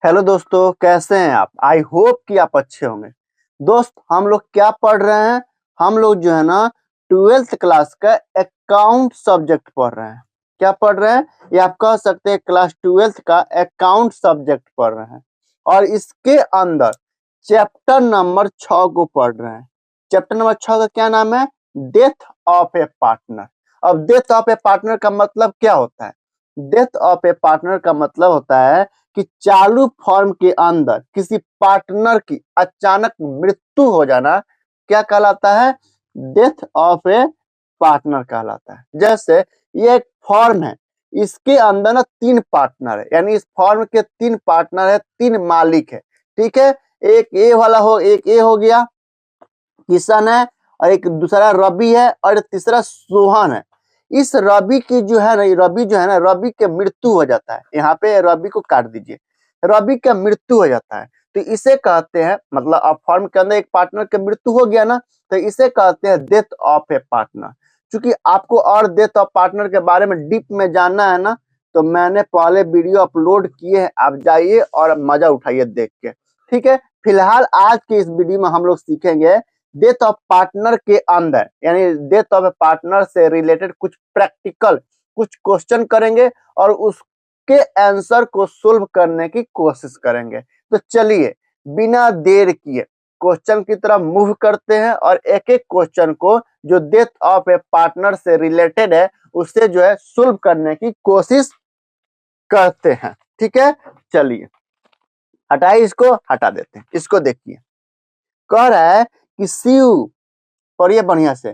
Hello दोस्तों, कैसे हैं आप? आई होप कि आप अच्छे होंगे। दोस्त, हम लोग क्या पढ़ रहे हैं? हम लोग जो है ना 12th क्लास का अकाउंट सब्जेक्ट पढ़ रहे हैं। क्या पढ़ रहे हैं? ये आप कह सकते हैं क्लास 12th का अकाउंट सब्जेक्ट पढ़ रहे हैं। और इसके अंदर चैप्टर नंबर 6 को पढ़ रहे हैं। चैप्टर नंबर 6 का क्या नाम है? Death of A partner. अब डेथ ऑफ ए पार्टनर का मतलब क्या होता है? डेथ ऑफ ए पार्टनर का मतलब होता है कि चालू फॉर्म के अंदर किसी पार्टनर की अचानक मृत्यु हो जाना क्या कहलाता है? डेथ ऑफ ए पार्टनर कहलाता है। जैसे ये एक फॉर्म है, इसके अंदर ना 3 पार्टनर है, यानी इस फॉर्म के 3 पार्टनर है, 3 मालिक है। ठीक है, एक ए वाला हो, एक ए हो गया किशन है, और एक दूसरा रवि है, और तीसरा सोहन है। इस रवि की जो है ना, रवि जो है ना, रवि के मृत्यु हो जाता है। यहाँ पे रवि को काट दीजिए। रवि का मृत्यु हो जाता है तो इसे कहते हैं, मतलब अब फॉर्म के अंदर एक पार्टनर का मृत्यु हो गया ना, तो इसे कहते हैं डेथ ऑफ ए पार्टनर। क्योंकि आपको और डेथ ऑफ पार्टनर के बारे में डीप में जानना है ना, तो मैंने पहले वीडियो अपलोड किए हैं, आप जाइए और मजा उठाइए देख के। ठीक है, फिलहाल आज के इस वीडियो में हम लोग सीखेंगे डेथ ऑफ पार्टनर के अंदर, यानी डेथ ऑफ पार्टनर से रिलेटेड कुछ प्रैक्टिकल कुछ क्वेश्चन करेंगे और उसके आंसर को सोल्व करने की कोशिश करेंगे। तो चलिए बिना देर किए क्वेश्चन की तरफ मूव करते हैं और एक एक क्वेश्चन को जो डेथ ऑफ ए पार्टनर से रिलेटेड है उससे जो है सोल्व करने की कोशिश करते हैं। ठीक है, चलिए हटाइए, इसको हटा देते हैं। इसको देखिए, कह रहा है कि शिव, पढ़िए बढ़िया से,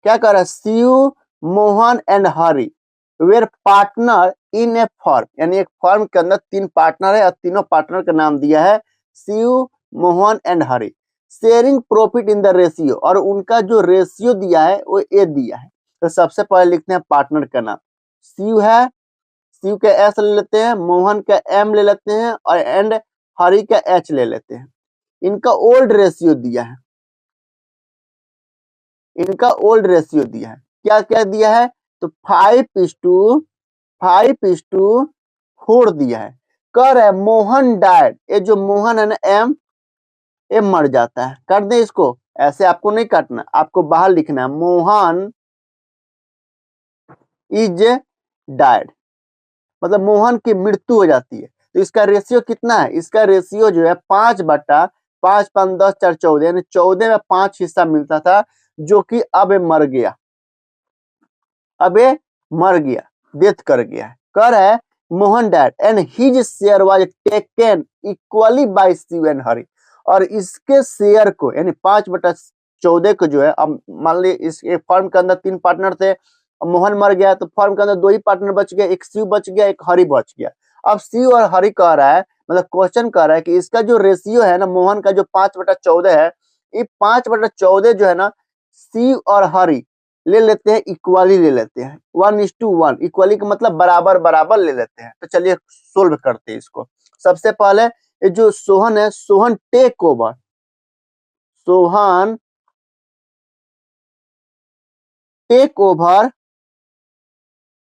क्या कह रहा है? Shiv, Mohan and Hari were partner in a form, यानी एक फॉर्म के अंदर 3 पार्टनर है और तीनों पार्टनर का नाम दिया है Shiv, Mohan and Hari. Sharing profit in the ratio, और उनका जो रेशियो दिया है वो ए दिया है। तो सबसे पहले लिखते हैं पार्टनर का नाम। शिव है, शिव का एस ले लेते हैं, मोहन का एम ले लेते हैं, और एंड हरि का एच ले लेते हैं। इनका ओल्ड रेशियो दिया है, इनका ओल्ड रेशियो दिया है। क्या क्या दिया है? तो 5:4 दिया है। कह रहा है मोहन डाइड, ये जो मोहन है ना, एम एम मर जाता है। कर दे इसको, ऐसे आपको नहीं काटना, आपको बाहर लिखना है मोहन इज डाइड, मतलब मोहन की मृत्यु हो जाती है। तो इसका रेशियो कितना है? इसका रेशियो जो है 5/5, 5 10 4 14, यानी 14 में 5 हिस्सा मिलता था, जो कि अब ये मर गया, अब ये मर गया, डेथ कर गया है। कह रहा है Mohan died and his share was taken equally by Shiv and Hari, और इसके शेयर को यानी 5/14 को जो है, अब मान ली इस फॉर्म के अंदर 3 पार्टनर थे, मोहन मर गया तो फॉर्म के अंदर 2 ही पार्टनर बच गया, एक शिव बच गया, एक हरि बच गया। अब शिव और हरि कह रहा है, मतलब क्वेश्चन कह रहा है कि इसका जो रेशियो है ना, मोहन का जो 5/14 है, ये 5/14 जो है ना शिव और हरि ले लेते हैं, इक्वली ले लेते हैं, 1:1। इक्वली का मतलब बराबर बराबर ले लेते हैं। तो चलिए सोल्व करते हैं इसको। सबसे पहले ये जो सोहन है, Sohan take over, Sohan take over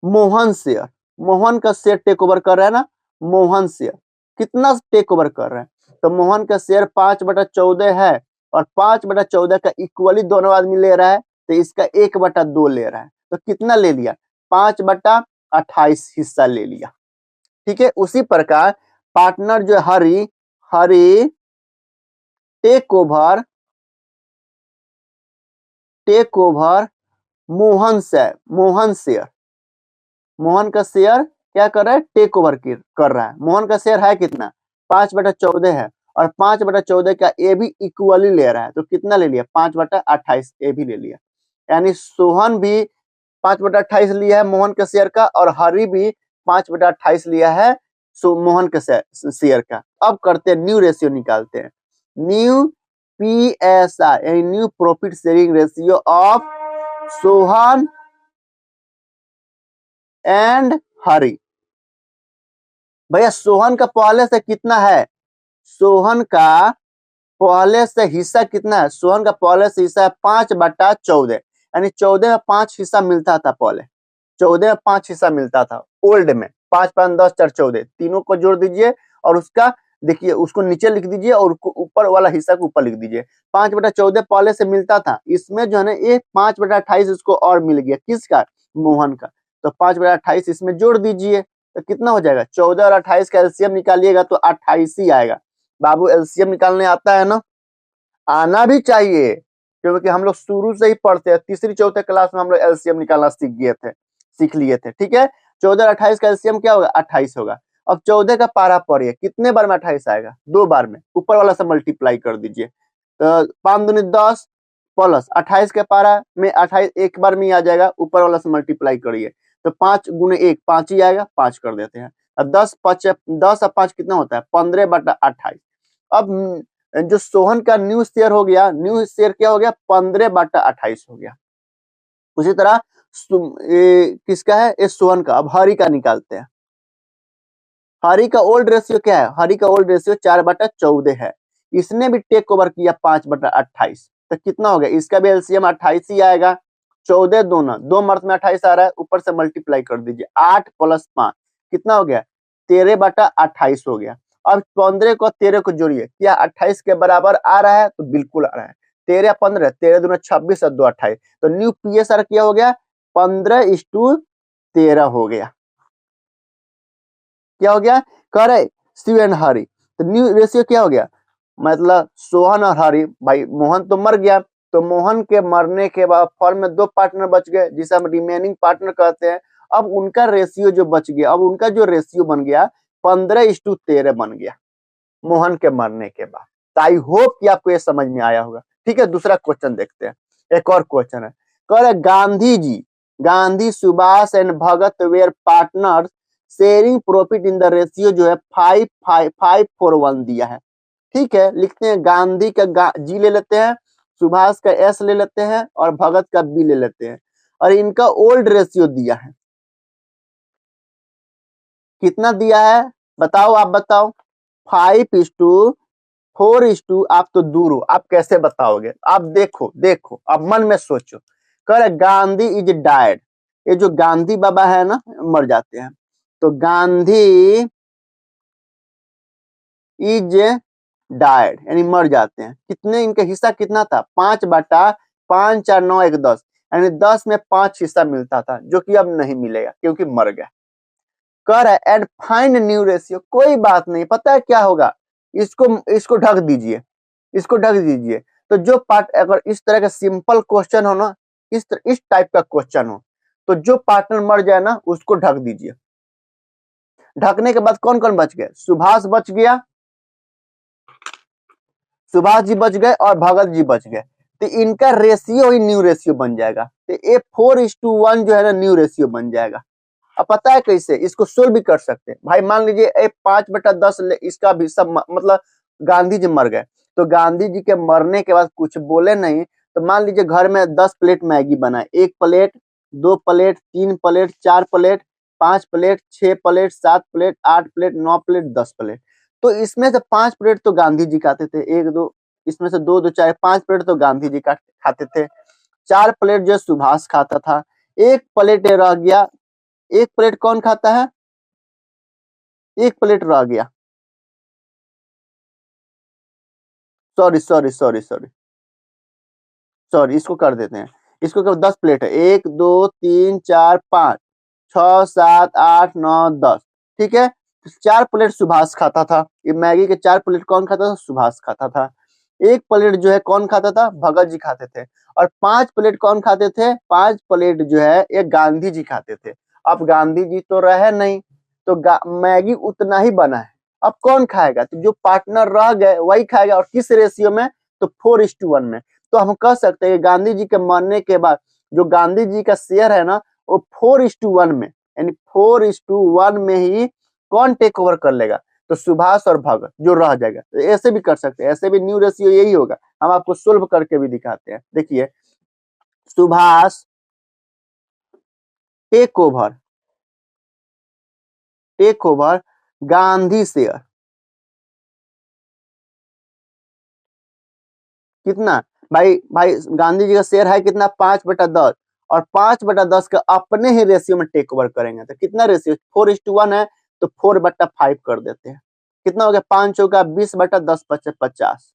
Mohan share, Mohan का शेयर टेक ओवर कर रहा है ना, मोहन शेयर कितना टेक ओवर कर रहा है? तो मोहन का शेयर 5/14 है, और 5/14 का इक्वली दोनों आदमी ले रहा है, तो इसका 1/2 ले रहा है। तो कितना ले लिया? 5/28 हिस्सा ले लिया। ठीक है, उसी प्रकार पार्टनर जो Hari, Hari take over Mohan share, Mohan share, Mohan का शेयर क्या कर रहा है? टेक ओवर कर रहा है। मोहन का शेयर है कितना? 5/14 है, और 5/14 का ए भी इक्वली ले रहा है, तो कितना ले लिया? 5/28 ए भी ले लिया। यानी सोहन भी 5/28 लिया है मोहन के शेयर का, और हरि भी 5/28 लिया है मोहन के शेयर का। अब करते हैं न्यू रेशियो निकालते हैं। न्यू PSR यानी new profit sharing ratio of Sohan and Hari. भैया सोहन का पहले से कितना है? सोहन का पहले से हिस्सा कितना है? सोहन का पहले से हिस्सा है 5/14, यानी 14 में 5 हिस्सा मिलता था। पहले 14 में 5 हिस्सा मिलता था ओल्ड में, 5 5 10 4 14, तीनों को जोड़ दीजिए और उसका देखिए उसको नीचे लिख दीजिए और ऊपर वाला हिस्सा को ऊपर लिख दीजिए। 5/14 पहले से मिलता था, इसमें जो है ना ये 5/28 इसको और मिल गया, किसका, मोहन का। तो 5/28 इसमें जोड़ दीजिए तो कितना हो जाएगा, 14 और 28 का एलसीएम निकालिएगा तो 28 ही आएगा। बाबू एलसीएम निकालने आता है ना, आना भी चाहिए, क्योंकि हम लोग शुरू से ही पढ़ते हैं, तीसरी चौथे क्लास में हम लोग एलसीएम निकालना सीख लिए थे, ठीक है। 14 और 28 का एलसीएम क्या होगा, 28 होगा। अब 14 का पारा पढ़िए, कितने बार में 28 आएगा, 2 बार में, ऊपर वाला से मल्टीप्लाई कर दीजिए। तो 5 दूनी 10 प्लस 28 के पारा में 28 एक बार में ही आ जाएगा, ऊपर वाला से मल्टीप्लाई करिए तो 5 गुने 1 5 ही आएगा, 5 कर देते हैं। अब 10 और 5 कितना होता है, 15/28। अब जो सोहन का न्यू शेयर हो गया, न्यू शेयर क्या हो गया, 15/28 हो गया। उसी तरह किसका है, ये सोहन का। अब हरि का निकालते हैं। हरि का ओल्ड रेशियो क्या है, हरि का ओल्ड रेशियो 4/14 है। इसने भी टेक ओवर किया 5/28, तो कितना हो गया, इसका भी एलसीएम 28 ही आएगा। 14 दो मर्थ में 28 आ रहा है, ऊपर से मल्टीप्लाई कर दीजिए, 8 + 5 कितना हो गया, 13/28 हो गया। अब 15 को 13 को जोड़िए, क्या 28 के बराबर आ रहा है, तो बिल्कुल आ रहा है। 13 15 13 दूना 26 और 2 28, तो न्यू पीएसआर क्या हो गया, 15:13 हो गया। क्या हो गया, करे शिव एंड हरि, तो न्यू रेशियो क्या हो गया, मतलब सोहन और हरि। भाई मोहन तो मर गया, तो मोहन के मरने के बाद फॉर्म में 2 पार्टनर बच गए, जिसे हम रिमेनिंग पार्टनर कहते हैं। अब उनका रेशियो जो बच गया, अब उनका जो रेशियो बन गया 15:13 बन गया मोहन के मरने के बाद। तो आई होप कि आपको ये समझ में आया होगा। ठीक है, दूसरा क्वेश्चन देखते हैं। एक और क्वेश्चन है, कह रहे Gandhi Subhash and Bhagat were partners sharing profit in the ratio जो है 5:5:5:4:1 दिया है। ठीक है, लिखते हैं गांधी का जी ले लेते हैं, सुभाष का एस ले लेते हैं और भगत का बी ले लेते हैं, और इनका ओल्ड रेशियो दिया है। कितना दिया है बताओ, आप बताओ। 5:4:, आप तो दूर हो, आप कैसे बताओगे, आप देखो आप मन में सोचो। कह रहे गांधी इज डायड, ये जो गांधी बाबा है ना मर जाते हैं, तो गांधी इज डायड यानी मर जाते हैं। कितने, इनका हिस्सा कितना था, 5/5 4 9 1 10, यानी 10 में 5 हिस्सा मिलता था, जो कि अब नहीं मिलेगा क्योंकि मर गया। कह रहा है एंड फाइंड न्यू रेशियो, कोई बात नहीं, पता है क्या होगा, इसको ढक दीजिए, इसको ढक दीजिए। तो जो पार्ट, अगर इस तरह का सिंपल क्वेश्चन हो ना, इस टाइप का क्वेश्चन हो, तो जो पार्टनर मर जाए ना उसको ढक दीजिए। ढकने के बाद कौन कौन बच गए, सुभाष बच गया, सुभाष जी बच गए और भगत जी बच गए, तो इनका रेशियो ही न्यू रेशियो बन जाएगा। तो ये 4:1 जो है ना न्यू रेशियो बन जाएगा। अब पता है कैसे, इसको सोल्व भी कर सकते हैं। भाई मान लीजिए 5/10 इसका भी सब मतलब गांधी जी मर गए, तो गांधी जी के मरने के बाद कुछ बोले नहीं, तो मान लीजिए घर में 10 प्लेट मैगी बनाए, 1 plate 2 plate 3 plate 4 plate 5 plate 6 plate 7 plate 8 plate 9 plate 10 plate, तो इसमें से 5 प्लेट तो गांधी जी खाते थे, 1 2 इसमें से 2 2 4 5 प्लेट तो गांधी जी खाते थे, 4 प्लेट जो सुभाष खाता था, 1 प्लेट रह गया, 1 प्लेट कौन खाता है, 1 प्लेट रह गया, सॉरी इसको कर देते हैं, इसको कर 10 प्लेट है, 1 2 3 4 5 6 7 8 9 10, ठीक है। 4 प्लेट सुभाष खाता था, ये मैगी के 4 प्लेट कौन खाता था, सुभाष खाता था। 1 प्लेट जो है कौन खाता था, भगत जी खाते थे, और 5 प्लेट कौन खाते थे, 5 प्लेट जो है ये गांधी जी खाते थे। अब गांधी जी तो रहे नहीं, तो मैगी उतना ही बना है, अब कौन खाएगा, तो जो पार्टनर रह गए वही खाएगा, और किस रेशियो में, तो 4:1 में। तो हम कह सकते हैं गांधी जी के मरने के बाद जो गांधी जी का शेयर है ना वो 4:1 में, यानी 4:1 में ही कौन टेक ओवर कर लेगा, तो सुभाष और भगत जो रह जाएगा। तो ऐसे भी कर सकते हैं, ऐसे भी न्यू रेशियो यही होगा। हम आपको सोल्व करके भी दिखाते हैं, देखिए Subhash take over Gandhi share, कितना, भाई गांधी जी का शेयर है कितना, 5/10, और 5/10 का अपने ही रेशियो में टेक ओवर करेंगे, तो कितना रेशियो 4:1 है, तो 4/5 कर देते हैं, कितना हो गया 5 चौका 20 बटा 10 पचे 50।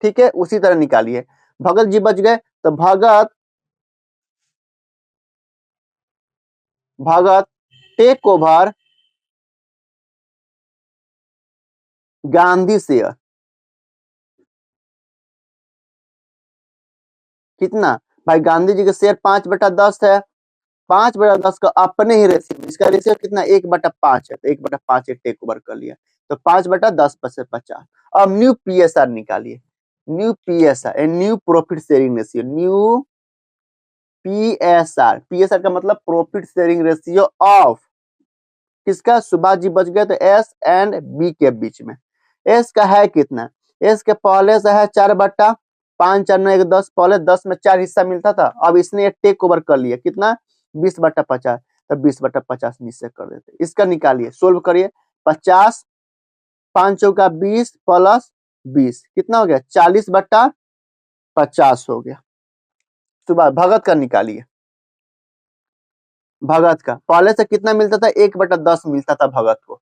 ठीक है, उसी तरह निकालिए। भगत जी बच गए, तो भगत भगत टेक ओवर गांधी शेयर। कितना भाई, गांधी जी के शेयर 5/10 है, 5/10 का अपने ही रेशियो, इसका रेशियो कितना 1/5 है, तो 1/5 टेक ओवर कर लिया, तो 5/10 से 50। अब न्यू पीएसआर निकालिए, new PSR new profit sharing ratio, new PSR, PSR का मतलब प्रॉफिट शेयरिंग रेशियो ऑफ किसका, सुभाष जी बच गए, तो एस एंड बी के बीच में। एस का है कितना, एस के पहले से है 4/5, 4 9 1 10, पहले 10 में 4 हिस्सा मिलता था, अब इसने टेक ओवर कर लिया, कितना 20/50, तो 20/50 नीचे कर देते। इसका निकालिए, सोल्व करिए, 50 5 चौका 20 प्लस 20 कितना हो गया 40/50 हो गया। सुबह भगत का निकालिए, भगत का पहले से कितना मिलता था 1/10 मिलता था भगत को,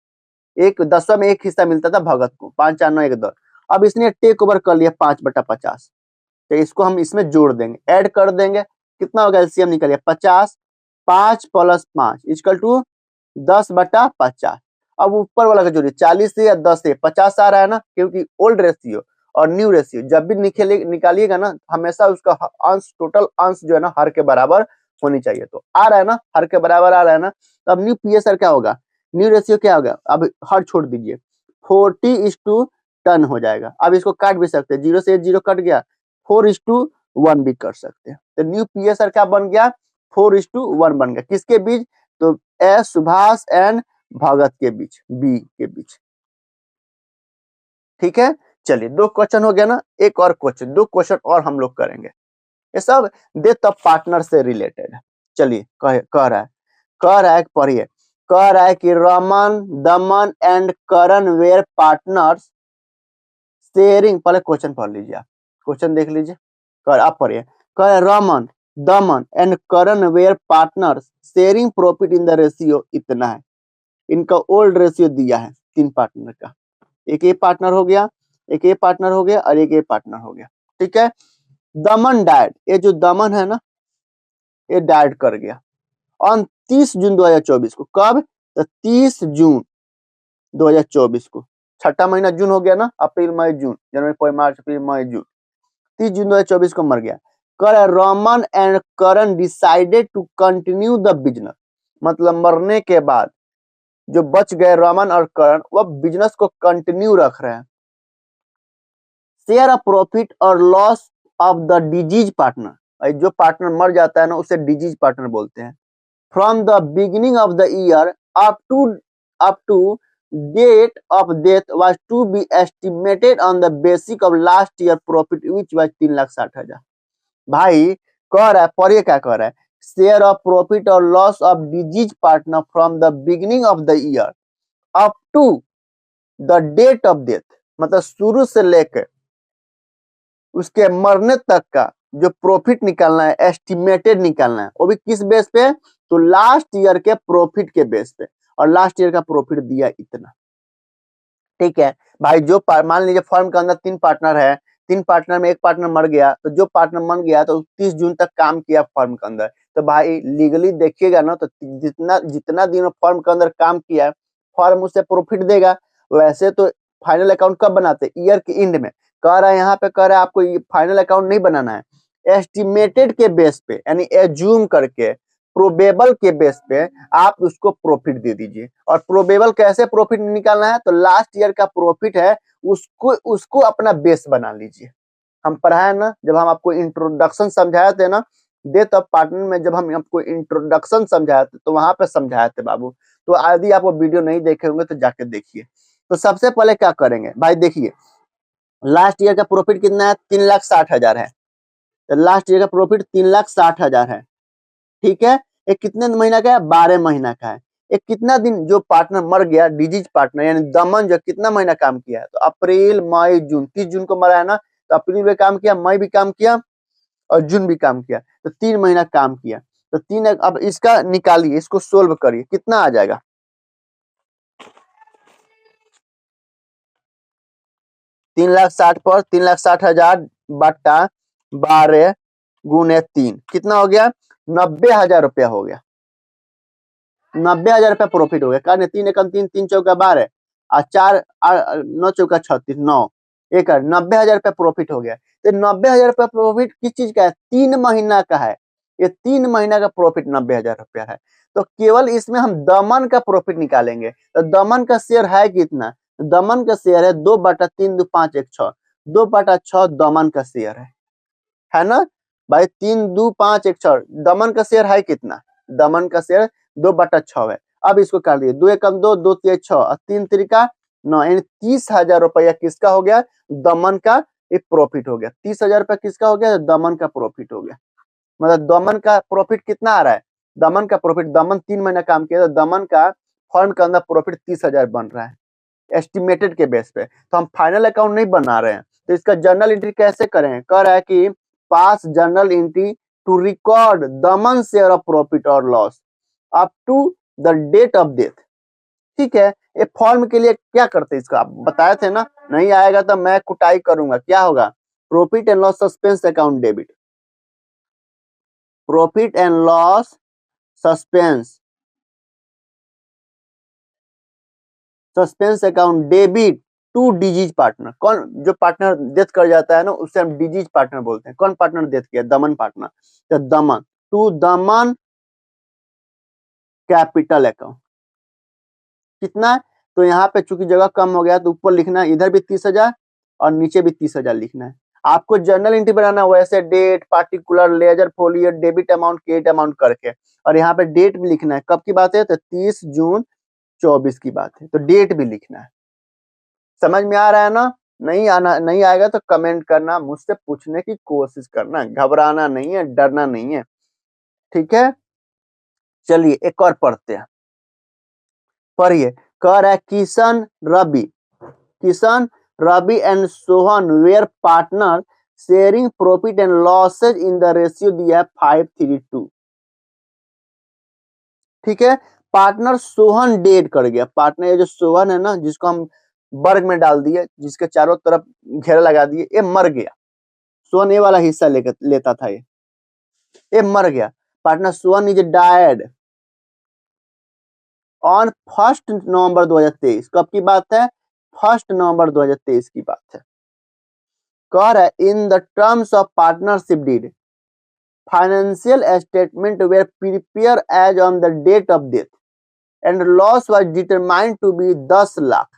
1/10 में 1 हिस्सा मिलता था भगत को, 5 4 9 1 10। अब इसने टेक ओवर कर लिया 5/50, तो इसको हम इसमें जोड़ देंगे, ऐड कर देंगे, कितना होगा एलसीएम निकालिए, 50 5 प्लस 5 इक्वल टू 10/50। अब ऊपर वाला का जोड़िए, 40 से या 10 से 50 आ रहा है ना, क्योंकि ओल्ड रेशियो और न्यू रेशियो जब भी निकालिएगा ना, हमेशा उसका अंश, टोटल अंश जो है ना हर के बराबर होनी चाहिए, तो आ रहा है ना, हर के बराबर आ रहा है ना, तो अब न्यू पीएसआर क्या होगा, न्यू रेशियो क्या होगा, अब हर छोड़ दीजिए, 40:10 हो जाएगा। अब इसको काट भी सकते हैं, 0 से 0 कट गया, 4:1 भी कर सकते हैं, तो न्यू पीएसआर क्या बन गया, 4:1 बन गया, किसके बीच, तो एस सुभाष एंड भगत के बीच, बी के बीच। ठीक है, चलिए 2 क्वेश्चन हो गया ना, एक और क्वेश्चन, 2 क्वेश्चन और हम लोग करेंगे, ये सब डेथ ऑफ पार्टनर से रिलेटेड है। चलिए कह रहा है पढ़िए, कह रहा है कि Raman Daman and Karan were partners sharing, पहले क्वेश्चन पढ़ लीजिए, आप क्वेश्चन देख लीजिए, आप पढ़िए, कह रहा है Raman Daman and Karan were partners sharing profit in the ratio इतना है, इनका ओल्ड रेशियो दिया है 3 पार्टनर का, एक ए पार्टनर हो गया, एक ए पार्टनर हो गया और एक ए पार्टनर हो गया। ठीक है, दमन डाइड, ये जो दमन है ना, ये डाइड कर गया ऑन 30 जून 2024 को, कब, तो 30 जून 2024 को, छठा महीना जून हो गया ना, अप्रैल मई जून जनवरी फरवरी मार्च अप्रैल मई जून, 30 जून 2024 को मर गया। कर Raman and Karan decided to continue the business, मतलब मरने के बाद जो बच गए रमन और करण, वह बिजनेस को कंटिन्यू रख रहे हैं। शेयर अ प्रॉफिट और loss of the deceased partner, जो पार्टनर मर जाता है ना उसे डिजीज पार्टनर बोलते हैं। From the beginning of the year up to date of death was to be estimated on the basis of last year profit which was 3,60,000। भाई कह रहा है, पढ़िए क्या कह रहा है, शेयर ऑफ प्रॉफिट और loss of deceased partner from the beginning of the year up to the date of death, मतलब शुरू से लेकर उसके मरने तक का जो प्रॉफिट निकालना है, एस्टिमेटेड निकालना है, वो भी किस बेस पे, तो लास्ट ईयर के प्रॉफिट के बेस पे, और लास्ट ईयर का प्रॉफिट दिया इतना। ठीक है भाई, जो मान लीजिए फर्म के अंदर 3 पार्टनर है, 3 पार्टनर में एक पार्टनर मर गया, तो जो पार्टनर मर गया तो 30 जून तक काम किया फर्म के अंदर, तो भाई लीगली देखिएगा ना, तो जितना जितना दिन फर्म के अंदर काम किया फर्म उसे प्रॉफिट देगा। वैसे तो फाइनल अकाउंट कब बनाते, ईयर के एंड में। कह रहा है यहाँ पे, कह रहा है आपको फाइनल अकाउंट नहीं बनाना है, एस्टिमेटेड के बेस पे, यानी एज्यूम करके, प्रोबेबल के बेस पे आप उसको प्रॉफिट दे दीजिए। और प्रोबेबल कैसे प्रॉफिट निकालना है, तो लास्ट ईयर का प्रॉफिट है उसको उसको अपना बेस बना लीजिए। हम पढ़ाए ना, जब हम आपको इंट्रोडक्शन समझाए थे ना डेथ ऑफ पार्टनर में, जब हम आपको इंट्रोडक्शन समझाए थे तो वहां पे समझाए थे बाबू, तो यदि आप वो वीडियो नहीं देखे होंगे तो जाके देखिए। तो सबसे पहले क्या करेंगे भाई, देखिए लास्ट ईयर का प्रॉफिट कितना है, 3,60,000 है, तो लास्ट ईयर का प्रॉफिट 3,60,000 है। ठीक है, एक कितने महीना का है, 12 महीना का है। एक कितना दिन जो पार्टनर मर गया डिजीज पार्टनर, यानी दमन जो कितना महीना काम किया है, तो अप्रैल मई जून, 30 जून को मरा है ना, तो अप्रैल में काम किया, मई भी काम किया और जून भी काम किया, तो 3 महीना काम किया। तो 3, अब इसका निकालिए, इसको सोल्व करिए, कितना आ जाएगा, 3,60,000 पर 3,60,000 बटा 12 गुने 3 कितना हो गया? 90,000 रुपया हो गया। 90,000 रुपया प्रॉफिट हो गया। कारण 3 एकम 3 3 चौका 12 और 4 9 चौका 36 9 एक 90,000 रुपया प्रॉफिट हो गया। तो 90,000 रुपया प्रॉफिट किस चीज का है? 3 महीना का है। ये 3 महीना का प्रॉफिट 90,000 रुपया है। तो केवल इसमें हम दमन का प्रॉफिट निकालेंगे। तो दमन का शेयर है कितना? दमन का शेयर है 2/3 2 5 1 6 2/6 दमन का शेयर है ना भाई? 3 2 5 1 6 दमन का शेयर है कितना? दमन का शेयर 2/6 है। अब इसको कर दिए 2 एकम 2 2 3 6 और 3 त्रिका 9 यानी 30,000 रुपया किसका हो गया? दमन का एक प्रॉफिट हो गया। 30,000 रुपया किसका हो गया? दमन का प्रॉफिट हो गया। मतलब दमन का प्रॉफिट कितना आ रहा है? दमन का प्रॉफिट, दमन 3 महीना काम किया तो दमन का फर्म के अंदर प्रॉफिट 30,000 बन रहा है एस्टिमेटेड के बेस पे। तो हम फाइनल अकाउंट नहीं बना रहे हैं। तो इसका जर्नल एंट्री कैसे करें? कह रहा है कि pass journal entry to record Daman share of profit और loss up to the date of death. ठीक है, ये फॉर्म के लिए क्या करते हैं इसका आप बताए थे ना? नहीं आएगा तो मैं कुटाई करूंगा। क्या होगा? Profit and loss suspense account debit, profit and loss suspense account debit to deceased partner. कौन जो पार्टनर डेथ कर जाता है ना उससे हम डिजीज पार्टनर बोलते हैं। कौन पार्टनर डेथ किया? दमन पार्टनर। तो दमन टू दमन कैपिटल अकाउंट कितना है? तो यहाँ पे चूंकि जगह कम हो गया तो ऊपर लिखना है, इधर भी 30,000 और नीचे भी 30,000 लिखना है। आपको जर्नल एंट्री बनाना वैसे date particular ledger folio debit amount credit amount करके, और यहाँ पे डेट भी लिखना है। कब की बात है? तो 30 जून 24 की बात है। तो डेट भी लिखना है। समझ में आ रहा है ना? नहीं आएगा तो कमेंट करना, मुझसे पूछने की कोशिश करना, घबराना नहीं है, डरना नहीं है। ठीक है, चलिए एक और पढ़ते हैं। पढ़िए। कह रहा है Kishan Ravi and Sohan were partner sharing profit and losses in the ratio दिया है 5:3:2। ठीक है, पार्टनर सोहन डेड कर गया। पार्टनर ये जो सोहन है ना जिसको हम वर्ग में डाल दिए, जिसके चारों तरफ घेरा लगा दिए, ये मर गया। सोहन ये वाला हिस्सा लेता था, ये मर गया। Partner Sohan is died on 1 November 2023। कब की बात है? 1 नवंबर 2023 की बात है। कह रहा है in the terms of partnership deed financial statement were prepare as on the date of death and loss was determined to be 10 lakh.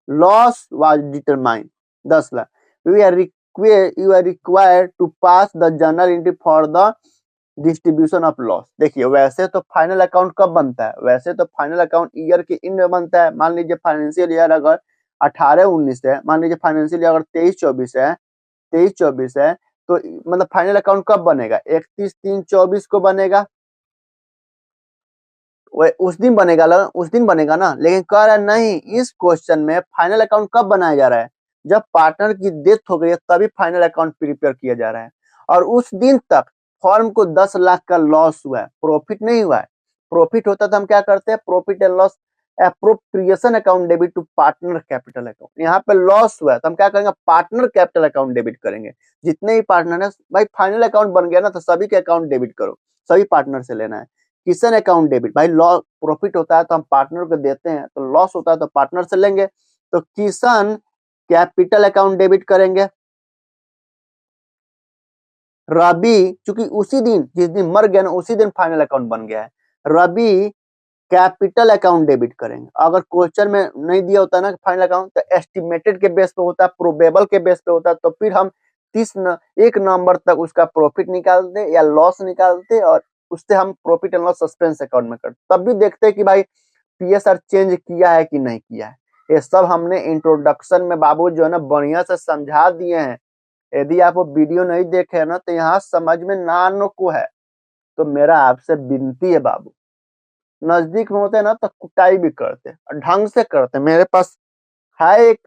Loss was determined 10 lakh. You are required to pass the journal entry for the distribution of loss. देखिए वैसे तो final account कब बनता है? वैसे तो final account year के and में बनता है। मान लीजिए फाइनेंशियल ईयर अगर 18-19 है, मान लीजिए फाइनेंशियल ईयर अगर 23-24 है तो मतलब फाइनल अकाउंट कब बनेगा? 31/3/24 को बनेगा। उस दिन बनेगा ना। लेकिन कह रहा है नहीं, इस क्वेश्चन में फाइनल अकाउंट कब बनाया जा रहा है? जब पार्टनर की डेथ हो गई है तभी फाइनल अकाउंट प्रिपेयर किया जा रहा है। और उस दिन तक फर्म को 10 लाख का लॉस हुआ है, प्रॉफिट नहीं हुआ है। प्रॉफिट होता तो हम क्या करते हैं? Profit and loss appropriation account debit to partner capital account. यहाँ पे लॉस हुआ है तो हम क्या करेंगे? पार्टनर कैपिटल अकाउंट डेबिट करेंगे। जितने भी पार्टनर है भाई, फाइनल अकाउंट बन गया ना तो सभी के अकाउंट डेबिट करो, सभी पार्टनर से लेना है। किशन अकाउंट डेबिट, भाई लॉस प्रॉफिट होता है तो हम पार्टनर को देते हैं, तो लॉस होता है तो पार्टनर से लेंगे। तो किशन कैपिटल अकाउंट डेबिट करेंगे। रवि चूंकि उसी दिन जिस दिन मर गया ना उसी दिन फाइनल अकाउंट बन गया है, रवि कैपिटल अकाउंट डेबिट करेंगे। अगर क्वेश्चन में नहीं दिया होता ना फाइनल अकाउंट तो एस्टिमेटेड के बेस पे होता है, प्रोबेबल के बेस पे होता है, तो फिर हम 1 नवंबर तक उसका प्रॉफिट निकालते या लॉस निकालते और उससे हम profit and loss suspense account में करते। तब भी देखते कि भाई पीएसआर चेंज किया है कि नहीं किया है। ये सब हमने इंट्रोडक्शन में बाबू जो है ना बढ़िया से समझा दिए हैं। यदि आप वो वीडियो नहीं देखे ना तो यहाँ समझ में ना आने को है, तो मेरा आपसे विनती है बाबू, नजदीक में होते हैं ना तो कुटाई भी करते और ढंग से करते। मेरे पास है एक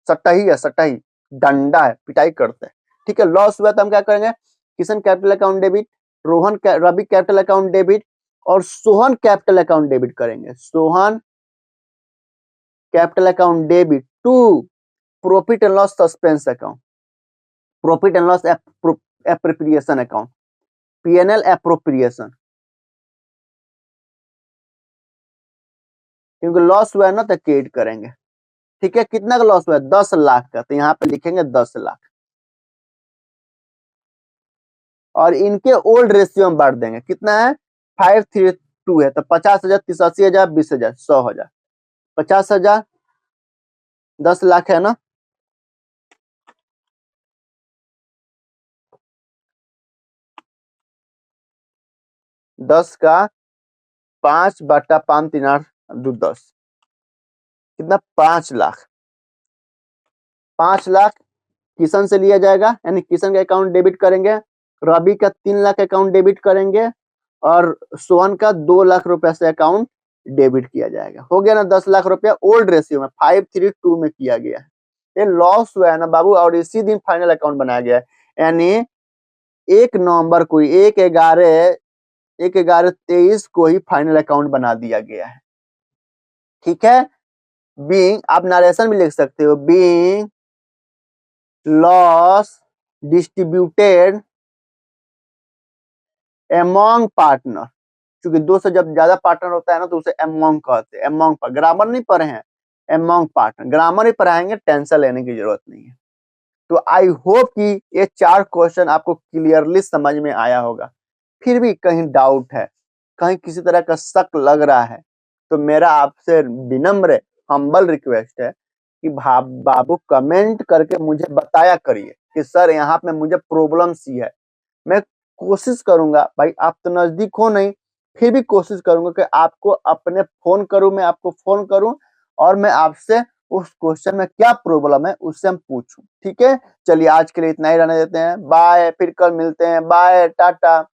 सटही डंडा है, पिटाई करते हैं। ठीक है, लॉस हुआ तो हम क्या करेंगे? Kishan capital account debit, Ravi capital account debit और सोहन कैपिटल अकाउंट डेबिट करेंगे। Sohan capital account debit to profit and loss suspense account, profit and loss appropriation account, PNL appropriation, क्योंकि लॉस हुआ है ना तो क्रेडिट करेंगे। ठीक है, कितना का लॉस हुआ है? 10 लाख का, तो यहाँ पे लिखेंगे 10 लाख और इनके ओल्ड रेशियो में बांट देंगे। कितना है? 532 है, तो 50,000, 83,000, 20,000, 100,000, 50,000, 10 लाख है ना। दस का 5/5 3 8 2 10, कितना? 5 लाख। 5 लाख किशन से लिया जाएगा, यानी किशन का अकाउंट डेबिट करेंगे, रवि का 3 लाख अकाउंट डेबिट करेंगे और सोहन का 2 लाख रुपए से अकाउंट डेबिट किया जाएगा। हो गया ना 10 लाख रुपया ओल्ड रेशियो में 532 में किया गया है। ये लॉस हुआ है ना बाबू, और इसी दिन फाइनल अकाउंट बनाया गया है, यानी 1 नवंबर को 1/11/23 को ही फाइनल अकाउंट बना दिया गया है। ठीक है, बीइंग, आप नरेशन भी लिख सकते हो, being loss distributed among partner, क्योंकि 2 से जब ज्यादा पार्टनर होता है ना तो उसे एमोंग कहते हैं। एमोंग पर ग्रामर नहीं पढ़े हैं, एमोंग पार्टनर ग्रामर ही पढ़ाएंगे, टेंशन लेने की जरूरत नहीं है। तो आई होप कि ये 4 क्वेश्चन आपको क्लियरली समझ में आया होगा। फिर भी कहीं डाउट है, कहीं किसी तरह का शक लग रहा है, तो मेरा आपसे विनम्र हम्बल रिक्वेस्ट है कि बाबू कमेंट करके मुझे बताया करिए कि सर यहाँ पे मुझे प्रॉब्लम सी है। मैं कोशिश करूंगा, भाई आप तो नजदीक हो नहीं, फिर भी कोशिश करूंगा कि आपको अपने फोन करूं, मैं आपको फोन करूं और मैं आपसे उस क्वेश्चन में क्या प्रॉब्लम है उससे हम पूछूं। ठीक है, चलिए आज के लिए इतना ही रहने देते हैं। बाय, फिर कल मिलते हैं। बाय, टाटा।